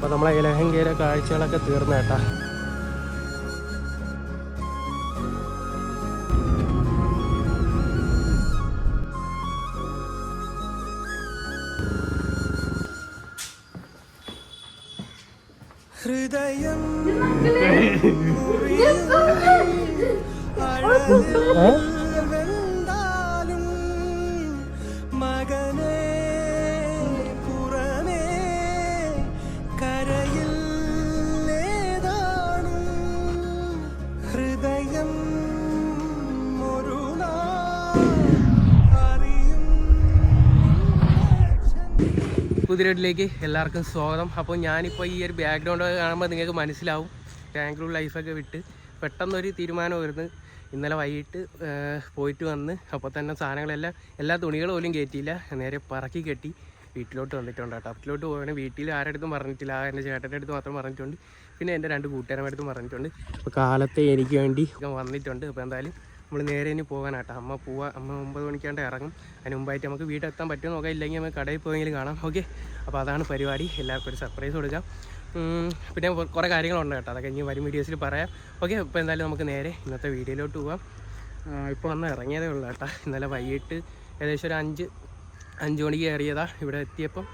അപ്പോൾ നമ്മളെ ലഹങ്കയിലെ കാഴ്ചകളൊക്കെ തീർന്നു കേട്ടാ. ഹൃദയം മകനെ പുറമേ കരയിൽ ഹൃദയം ഒരു പുതിയതിലേക്ക് എല്ലാവർക്കും സ്വാഗതം. അപ്പോൾ ഞാനിപ്പോൾ ഈ ഒരു ബാക്ക്ഗ്രൗണ്ട് കാണുമ്പോൾ നിങ്ങൾക്ക് മനസ്സിലാവും ബാംഗ്ലൂർ ലൈഫൊക്കെ വിട്ട് പെട്ടെന്നൊരു തീരുമാനം വരുന്നത്. ഇന്നലെ വൈകിട്ട് പോയിട്ട് വന്ന് അപ്പോൾ തന്നെ സാധനങ്ങളെല്ലാം എല്ലാ തുണികളും പോലും കയറ്റിയില്ല, നേരെ പറക്കി കെട്ടി വീട്ടിലോട്ട് വന്നിട്ടുണ്ട് കേട്ടോ. വീട്ടിലോട്ട് പോകണേ വീട്ടിൽ ആരുടെ അടുത്തും പറഞ്ഞിട്ടില്ല, എൻ്റെ ചേട്ടൻ്റെ അടുത്ത് മാത്രം പറഞ്ഞിട്ടുണ്ട്, പിന്നെ എൻ്റെ 2 കൂട്ടുകാരുടെ അടുത്തും പറഞ്ഞിട്ടുണ്ട്. അപ്പോൾ കാലത്തെ എനിക്ക് വേണ്ടി വന്നിട്ടുണ്ട്. അപ്പോൾ എന്തായാലും നമ്മൾ നേരെ ഇനി പോകാനാട്ടോ. അമ്മ 9 മണിക്കാണ്ട് ഇറങ്ങും. അതിന് മുമ്പായിട്ട് നമുക്ക് വീട്ടിലെത്താൻ പറ്റുമോ നോക്കാം, ഇല്ലെങ്കിൽ നമുക്ക് കടയിൽ പോയെങ്കിലും കാണാം. ഓക്കെ, അപ്പോൾ അതാണ് പരിപാടി. എല്ലാവർക്കും ഒരു സർപ്രൈസ് കൊടുക്കാം. പിന്നെ കുറേ കാര്യങ്ങളുണ്ട് കേട്ടോ, അതൊക്കെ ഇനി വരും വീഡിയോസിൽ പറയാം. ഓക്കെ, അപ്പോൾ എന്തായാലും നമുക്ക് നേരെ ഇന്നത്തെ വീഡിയോയിലോട്ട് പോകാം. ഇപ്പോൾ വന്ന് ഇറങ്ങിയതേ ഉള്ളൂ കേട്ടോ. ഇന്നലെ വൈകിട്ട് ഏകദേശം ഒരു 5 മണിക്ക് കയറിയതാണ്. ഇവിടെ എത്തിയപ്പം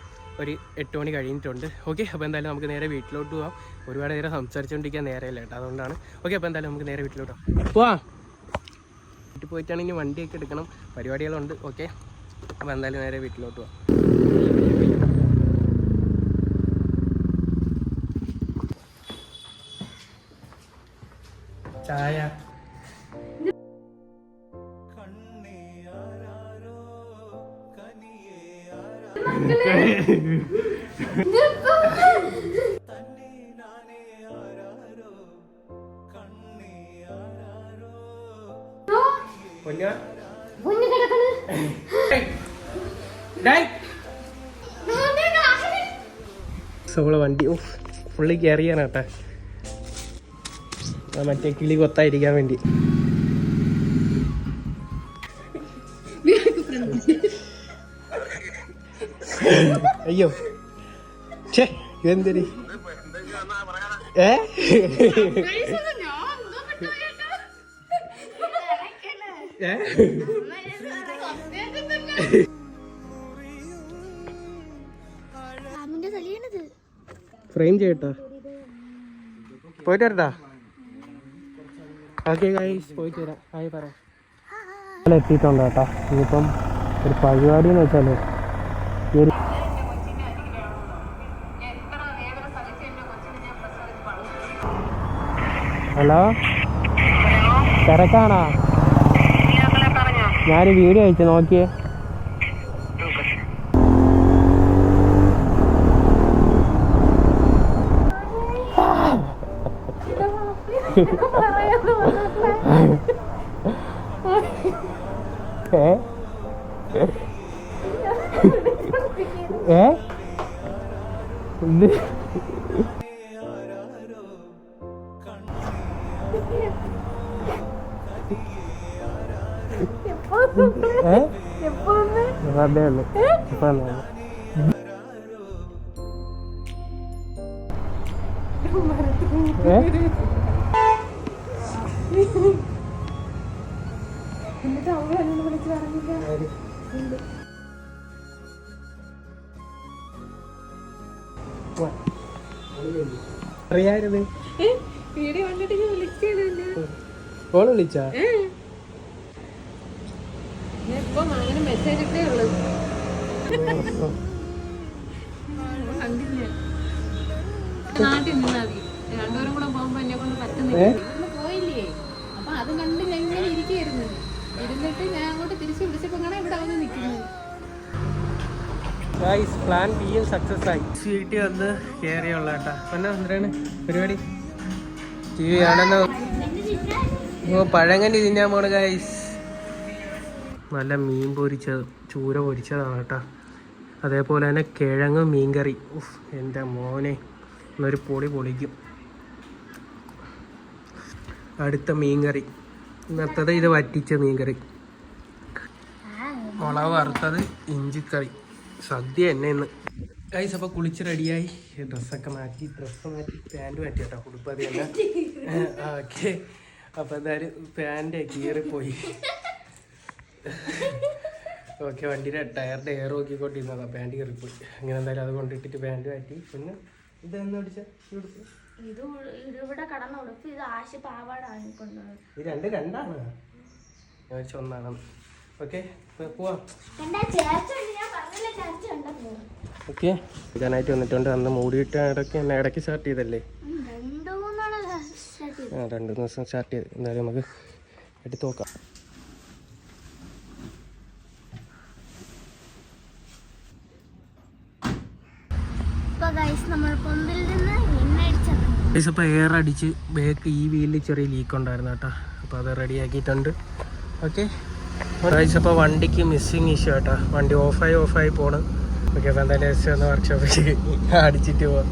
ഒരു 8 മണി കഴിഞ്ഞിട്ടുണ്ട്. ഓക്കെ, അപ്പോൾ എന്തായാലും നമുക്ക് നേരെ വീട്ടിലോട്ട് പോകാം. ഒരുപാട് നേരം സംസാരിച്ചുകൊണ്ടിരിക്കാൻ നേരെയല്ല കേട്ടോ, അതുകൊണ്ടാണ്. ഓക്കെ, അപ്പോൾ എന്തായാലും നമുക്ക് നേരെ വീട്ടിലോട്ട് പോവാം. വീട്ടിൽ പോയിട്ടാണെങ്കിൽ വണ്ടിയൊക്കെ എടുക്കണം, പരിപാടികളുണ്ട്. ഓക്കെ, അപ്പോൾ എന്തായാലും നേരെ വീട്ടിലോട്ട് പോവാം. ചായ വണ്ടി ഫുള്ളി കയറിയാനാട്ടെ, മറ്റേ കിളി കൊത്തായിരിക്കാൻ വേണ്ടി. അയ്യോ എന്തിരി ഫ്രെയിം ചെയ്യട്ടോ, പോയിട്ട് വരട്ടാ. ഓക്കെ ഗൈസ്, പോയിട്ട് വരാം. ഹായ് പറ. എത്തിയിട്ടുണ്ട് കേട്ടോ. ഇനിയിപ്പം ഒരു പരിപാടി എന്ന് വെച്ചാൽ ഹലോ, തിരക്കാണോ? ഞാനൊരു വീഡിയോ അയച്ചു, നോക്കിയേ. അതേ ഉള്ളു ഇപ്പൊ അറിയായിരുന്നു. ഫോൺ വിളിച്ചാ? മെസ്സേജ് ഇട്ടേ ഉള്ളു. നാട്ടിൽ നിന്നാ മതി, രണ്ടുപേരും കൂടെ പോകുമ്പോ എന്നെ കൊണ്ട് പറ്റുന്നില്ല. പോയില്ലേ, അപ്പൊ അത് കണ്ട് ഞാൻ ഇങ്ങനെ ഇരിക്കായിരുന്നു. ഇരുന്നിട്ട് ഞാൻ അങ്ങോട്ട് തിരിച്ചു വിളിച്ചപ്പോ ഇവിടെ വന്ന് നിൽക്കുന്നത്. പ്ലാൻ ബി സക്സസ് ആയി. വീട്ടിൽ വന്ന് കയറിയുള്ള കേട്ടാ. പിന്നെ എന്താണ് പരിപാടി? ടി വി ആണെന്ന് പഴങ്കഞ്ഞി തിന്നാൻ പോണ് ഗൈസ്. നല്ല മീൻ പൊരിച്ചത്, ചൂര പൊരിച്ചതാണ് കേട്ടോ. അതേപോലെ തന്നെ കിഴങ്ങ് മീൻകറി. എൻ്റെ മോനെ എന്നൊരു പൊളിക്കും. അടുത്ത മീൻകറി, ഇന്നത്തത് ഇത് വറ്റിച്ച മീൻകറി, മുളക് വറുത്തത്, ഇഞ്ചിക്കറി. സദ്യ തന്നെ ഇന്ന്. ഗൈസ് അപ്പോൾ കുളിച്ച് റെഡിയായി, ഡ്രസ്സൊക്കെ മാറ്റി പാൻറ് മാറ്റി കേട്ടോ, ഉടുപ്പ് അത് തന്നെ. ഓക്കെ, അപ്പോൾ എന്തായാലും പാൻറ് കീറിപ്പോയി. ഓക്കെ, വണ്ടിയുടെ ടയറിൻ്റെ എയർ നോക്കിക്കൊണ്ടിരുന്നതാണ്, പാൻറ് കീറിപ്പോയി. അങ്ങനെ എന്തായാലും അത് കൊണ്ടിട്ടിട്ട് പാൻറ് മാറ്റി. പിന്നെ ഇതെന്ന് പഠിച്ചാൽ ഉടുപ്പ് ഇത് രണ്ടാണ്, ഞാൻ വെച്ച ഒന്നാണ്. ഓക്കെ, പോവാം. ഓക്കെ, ഇതാനായിട്ട് വന്നിട്ടുണ്ട്. അന്ന് മൂടിയിട്ട് ഇടയ്ക്ക് സ്റ്റാർട്ട് ചെയ്തല്ലേ? 2 ദിവസം സ്റ്റാർട്ട് ചെയ്ത്. എന്തായാലും നമുക്ക് എടുത്ത് നോക്കാം. അപ്പോൾ എയർ അടിച്ച് ബാക്ക് ഈ വീലിൽ ചെറിയ ലീക്ക് ഉണ്ടായിരുന്നു കേട്ടോ. അപ്പോൾ അത് റെഡിയാക്കിയിട്ടുണ്ട്. ഓക്കെ ഗൈസ്, അപ്പോൾ വണ്ടിക്ക് മിസ്സിങ് ഇഷ്യൂ കേട്ടോ. വണ്ടി ഓഫായി പോണ്. ഓക്കെ, അപ്പോൾ എന്തായാലും ജസ്റ്റ് ഒന്ന് വർക്ക്ഷോപ്പിൽ അടിച്ചിട്ട് പോവാം.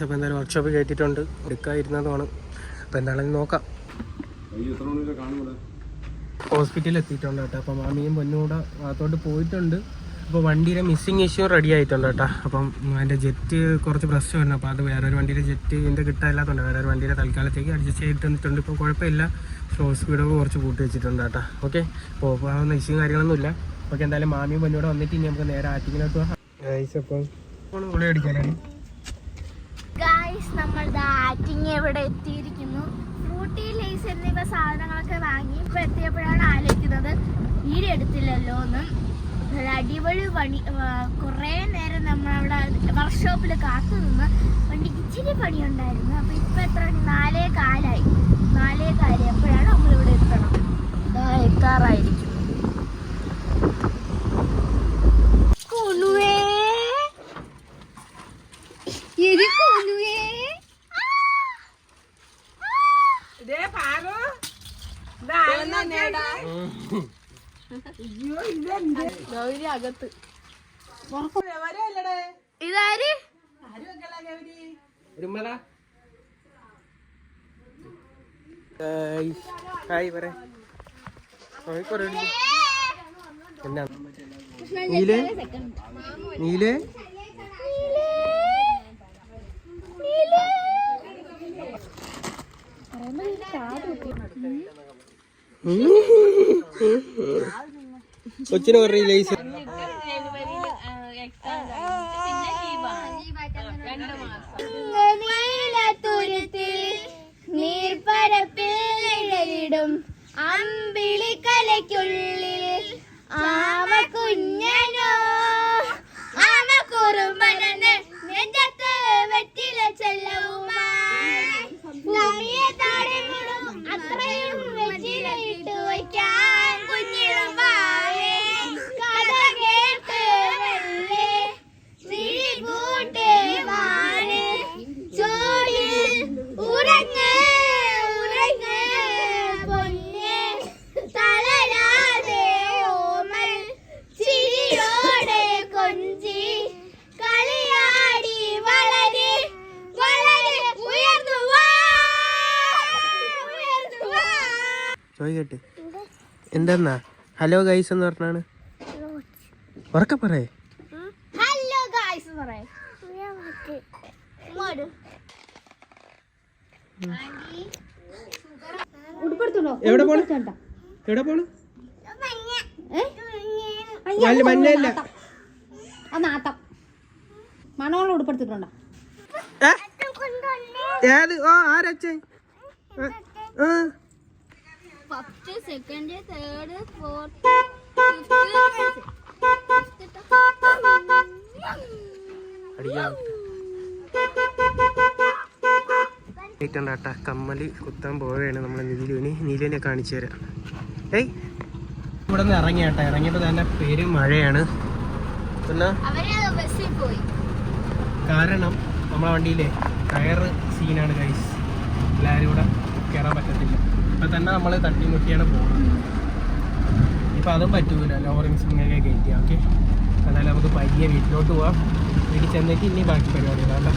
അപ്പോൾ എന്തായാലും വർക്ക്ഷോപ്പിൽ കയറ്റിയിട്ടുണ്ട്. എടുക്കാതിരുന്നതാണ്. അപ്പോൾ എന്തായാലും നോക്കാം. ഹോസ്പിറ്റലിൽ എത്തിയിട്ടുണ്ട് കേട്ടോ. അപ്പോൾ മാമിയും പൊന്നും കൂടെ ഭാഗത്തോട്ട് പോയിട്ടുണ്ട്. അപ്പോൾ വണ്ടിയുടെ മിസ്സിങ് ഇഷ്യൂ റെഡി ആയിട്ടുണ്ട് കേട്ടോ. അപ്പം അതിൻ്റെ ജെറ്റ് കുറച്ച് പ്രശ്നമായിരുന്നു. അപ്പോൾ അത് വേറൊരു വണ്ടിയുടെ ജെറ്റിൻ്റെ കിട്ടാനില്ലാത്തതുകൊണ്ട് വേറൊരു വണ്ടിയുടെ തൽക്കാലത്തേക്ക് അഡ്ജസ്റ്റ് ചെയ്തിട്ട് തന്നിട്ടുണ്ട്. ഇപ്പം കുഴപ്പമില്ല, സ്ലോ സ്പീഡൊക്കെ കുറച്ച് കൂട്ടി വെച്ചിട്ടുണ്ട് കേട്ടോ. ഓക്കെ, പോകാവുന്ന ഇഷ്യൂയും കാര്യങ്ങളൊന്നുമില്ല. ഓക്കെ, എന്തായാലും മാമിയും പൊന്നൂടെ വന്നിട്ട് ഇനി നമുക്ക് നേരെ ആറ്റിങ്ങിലോട്ട് പോകാം. അപ്പം ഗുളി അടിക്കാനാണ് നമ്മൾ ആറ്റിങ് എവിടെ എത്തിയിരിക്കുന്നു. ഫ്രൂട്ടി ലേസ് എന്നിവ സാധനങ്ങളൊക്കെ വാങ്ങി ഇപ്പൊ എത്തിയപ്പോഴാണ് ആലോചിക്കുന്നത് വീഡിയോ എടുത്തില്ലല്ലോ എന്ന്. അടിപൊളി പണി, കുറേ നേരം നമ്മളവിടെ വർക്ക്ഷോപ്പിൽ കാത്തു നിന്ന് വണ്ടിക്ക് ഇച്ചിരി പണിയുണ്ടായിരുന്നു. അപ്പോൾ ഇപ്പം എത്ര മണി? 4:15 എപ്പോഴാണ് നമ്മളിവിടെ എത്തണം. എത്താറായിരിക്കും. അകത്ത് ഇതാര്? നീലേ കൊച്ചിനെ പറഞ്ഞ ലേസ് നീർപ്പരപ്പിലിടും അമ്പിളിക്കലയ്ക്കുള്ളിൽ ആമ കുഞ്ഞനോ ആമ കുറുമ്പനെന്ന് നെഞ്ചത്ത് വെറ്റില ചെല്ലവുമായി അത്രയും വെറ്റിലയിട്ട് വയ്ക്കാൻ കുഞ്ഞിടും വാവേ കഥ കേട്ട് വെള്ളേ ചിരി കൂട്ടേ വാണ് ചോടിൽ ഉറങ്ങ് പൊന്നെ തളരാതെ ഓമൽ ചിരിയോടെ കൊഞ്ചി കളിയാടി വളര് ഉയർന്നു വാ. ചോദിക്കട്ടെ എന്താ ഹലോ ഗൈസ് എന്ന് പറഞ്ഞാണ്? ഉറക്കെ പറയേ. ഹലോ ഗൈസ് പറയേ. എവിടെ പോണു? മഞ്ഞല്ല മണോളം ഉടുപ്പെടുത്തിട്ടുണ്ടോ? ഏത്? ഓ ആരച്ഛൻ? ഫസ്റ്റ് സെക്കൻഡ് തേർഡ് ഫോർത്ത് ട്ടാ കമ്മല് കുത്താൻ പോവുകയാണ് നമ്മളെ നീലുവിനെ കാണിച്ചു തരാം. ഏയ് ഇവിടെ നിന്ന് ഇറങ്ങിയാട്ടാ. ഇറങ്ങിയപ്പോൾ തന്നെ പേര് മഴയാണ്. പിന്നെ കാരണം നമ്മളെ വണ്ടിയിലെ ടയറ് സീനാണ് ഗൈസ്. എല്ലാവരും കൂടെ കയറാൻ പറ്റത്തില്ല. ഇപ്പം തന്നെ നമ്മൾ തട്ടിമുട്ടിയാണ് പോകുന്നത്. ഇപ്പം അതും പറ്റൂല, ലോറിങ് സ്വിങ്ങൊക്കെ കയറ്റിയാൽ. ഓക്കെ, എന്നാലും നമുക്ക് പയ്യെ വീട്ടിലോട്ട് പോവാം. വീട്ടിൽ ചെന്നിട്ട് ഇനി ബാക്കി പരിപാടികളാണ്.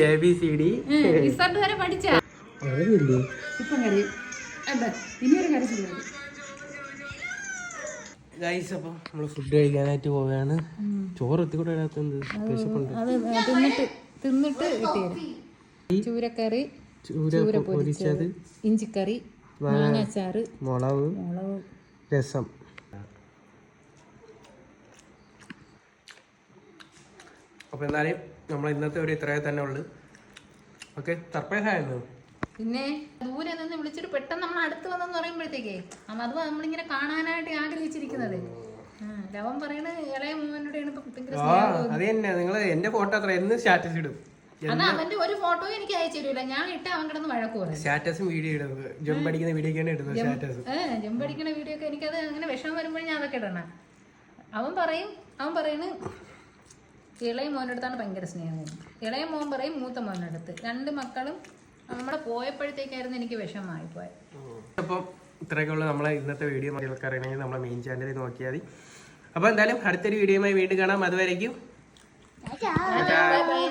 ABCD ഗൈസ് അപ്പം നമ്മൾ ഫുഡ് കഴിക്കാനായിട്ട് പോവുകയാണ്. ചോറ് എത്തിക്കൂടെ അതിനകത്ത് വിശപ്പുണ്ട്. അത് തിന്നിട്ട് കിട്ടിയത് ചൂരക്കറി, ചൂര പൊരിച്ചത്, ഇഞ്ചിക്കറി, മാങ്ങാച്ചാറ്, മുളക്, രസം. അപ്പോൾ എന്തായാലും നമ്മൾ ഇന്നത്തെ ഒരു ഇത്രയേ തന്നെ ഉള്ളു. ഓക്കെ, സർപ്രൈസ് ആയിരുന്നു. പിന്നെ ദൂരെ നിന്ന് വിളിച്ചിട്ട് പെട്ടെന്ന് നമ്മൾ അടുത്ത് വന്നെന്ന് പറയുമ്പോഴത്തേക്കേ അത് നമ്മളിങ്ങനെ കാണാനായിട്ട് ആഗ്രഹിച്ചിരിക്കുന്നത്. ലവൻ പറയണ ഇളയ മോനോടെയാണ് ഇപ്പൊ ഭയങ്കര സ്നേഹം. അത് തന്നെ, നിങ്ങൾ എന്റെ ഫോട്ടോ അത്ര എന്ന് സ്റ്റാറ്റസ് ഇടും. അത് അവന്റെ ഒരു ഫോട്ടോ എനിക്ക് അയച്ചു തരൂല, ഞാൻ ഇട്ട് അവൻ കിടന്ന് വഴക്ക് പറയും. സ്റ്റാറ്റസും വീഡിയോ ഇടുന്നത്, ജമ്പടിക്കുന്ന വീഡിയോ ഒക്കെയാണ് ഇടുന്നത് സ്റ്റാറ്റസ്. ജമ്പടിക്കുന്ന വീഡിയോ ഒക്കെ എനിക്കത് അങ്ങനെ വിഷമം വരുമ്പോഴും ഞാൻ അതൊക്കെ ഇടണം. അവൻ പറയണ് ഇളയ മോൻ്റെ അടുത്താണ് ഭയങ്കര സ്നേഹം. ഇളയ മോൻ പറയും മൂത്ത മോൻ്റെ അടുത്ത്. രണ്ട് മക്കളും നമ്മളെ പോയപ്പോഴത്തേക്കായിരുന്നു എനിക്ക് വിഷമമായി പോയത്. അപ്പം ഇത്രയൊക്കെ ഉള്ള നമ്മളെ ഇന്നത്തെ വീഡിയോ മതികൾക്ക് അറിയണമെങ്കിൽ നമ്മളെ മെയിൻ ചാനലിൽ നോക്കിയാൽ മതി. അപ്പോൾ എന്തായാലും അടുത്തൊരു വീഡിയോയുമായി വീണ്ടും കാണാം. അതുവരേക്കും ബൈ ബൈ.